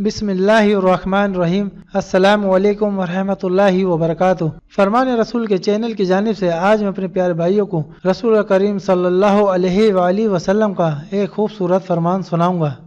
बिस्मिल्लाहिर्रहमानिर्रहीम। अस्सलाम वालेकुम वरहमतुल्लाहि वबरकातुहू। फरमान रसूल के चैनल की जानिब से आज मैं अपने प्यारे भाइयों को रसूल करीम सल्लल्लाहु अलैहि वसल्लम का एक खूबसूरत फरमान सुनाऊंगा।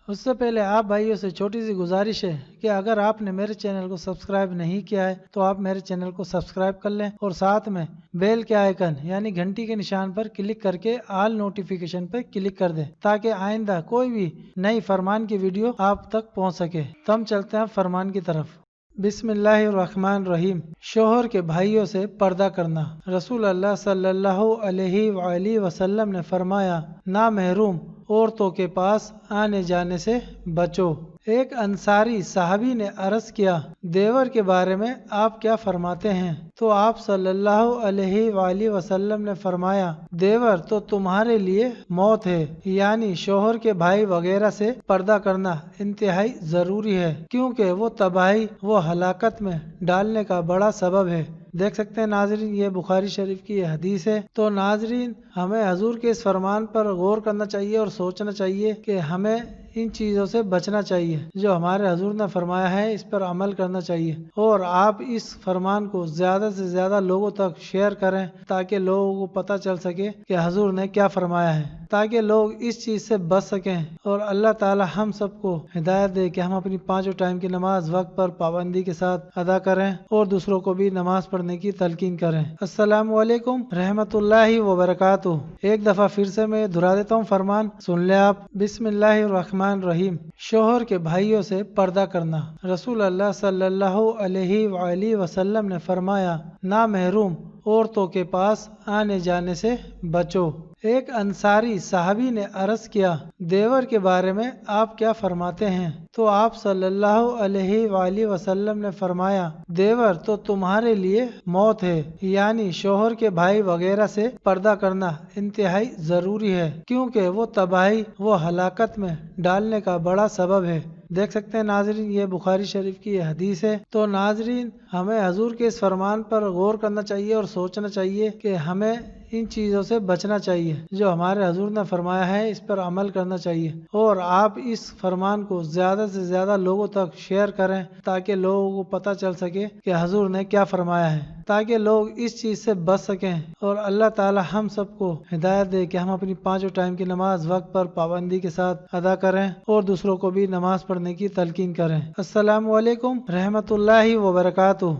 उससे पहले आप भाइयों से छोटी सी गुजारिश है कि अगर आपने मेरे चैनल को सब्सक्राइब नहीं किया है तो आप मेरे चैनल को सब्सक्राइब कर लें और साथ में बेल के आइकन यानी घंटी के निशान पर क्लिक करके ऑल नोटिफिकेशन पर क्लिक कर दें ताकि आइंदा कोई भी नई फरमान की वीडियो आप तक पहुंच सके। तो हम चलते हैं फरमान की तरफ। बिस्मिल्लाहिर्रहमानिर्रहीम। शोहर के भाइयों से पर्दा करना। रसूल अल्लाह सल्लल्लाहु अलैहि वसल्लम ने फरमाया, ना महरूम औरतों के पास आने जाने से बचो। एक अंसारी साहबी ने अर्ज किया, देवर के बारे में आप क्या फरमाते हैं? तो आप सल्लल्लाहु अलैहि वसल्लम ने फरमाया, देवर तो तुम्हारे लिए मौत है, यानी शोहर के भाई वगैरह से पर्दा करना इंतहाई जरूरी है क्योंकि वो तबाही वो हलाकत में डालने का बड़ा सबब है। देख सकते हैं नाजरीन, ये बुखारी शरीफ की हदीस है। तो नाजरीन, हमें हजूर के इस फरमान पर गौर करना चाहिए और सोचना चाहिए कि हमें इन चीज़ों से बचना चाहिए जो हमारे हजूर ने फरमाया है, इस पर अमल करना चाहिए। और आप इस फरमान को ज़्यादा से ज़्यादा लोगों तक शेयर करें ताकि लोगों को पता चल सके कि हजूर ने क्या फरमाया है, ताकि लोग इस चीज़ से बच सकें। और अल्लाह ताला हम सबको हिदायत दे कि हम अपनी 5 टाइम की नमाज वक्त पर पाबंदी के साथ अदा करें और दूसरों को भी नमाज पढ़ने की तलकीन करें। अस्सलाम वालेकुम रहमतुल्लाहि व बरकातुहू। एक दफ़ा फिर से मैं दोहरा देता हूँ फरमान, सुन ले आप। बिस्मिल्लाहिर्रहमानिर्रहीम। शोहर के भाइयों से पर्दा करना। रसूल अल्लाह सल्लल्लाहु अलैहि वसल्लम ने फरमाया, ना महरूम औरतों के पास आने जाने से बचो। एक अंसारी साहबी ने अर्ज किया, देवर के बारे में आप क्या फरमाते हैं? तो आप सल्लल्लाहु अलैहि वसल्लम ने फरमाया, देवर तो तुम्हारे लिए मौत है, यानी शोहर के भाई वगैरह से पर्दा करना इंतहाई जरूरी है क्योंकि वो तबाही वो हलाकत में डालने का बड़ा सबब है। देख सकते हैं नाजरीन, ये बुखारी शरीफ की हदीस है। तो नाजरीन, हमें हजूर के इस फरमान पर गौर करना चाहिए और सोचना चाहिए कि हमें इन चीज़ों से बचना चाहिए जो हमारे हजूर ने फरमाया है, इस पर अमल करना चाहिए। और आप इस फरमान को ज़्यादा से ज़्यादा लोगों तक शेयर करें ताकि लोगों को पता चल सके कि हजूर ने क्या फरमाया है, ताकि लोग इस चीज़ से बच सकें। और अल्लाह ताला हम सबको हिदायत दे कि हम अपनी 5 टाइम की नमाज वक्त पर पाबंदी के साथ अदा करें और दूसरों को भी नमाज पढ़ने की तलकीन करें। अस्सलाम वालेकुम रहमतुल्लाहि व बरकातुहू।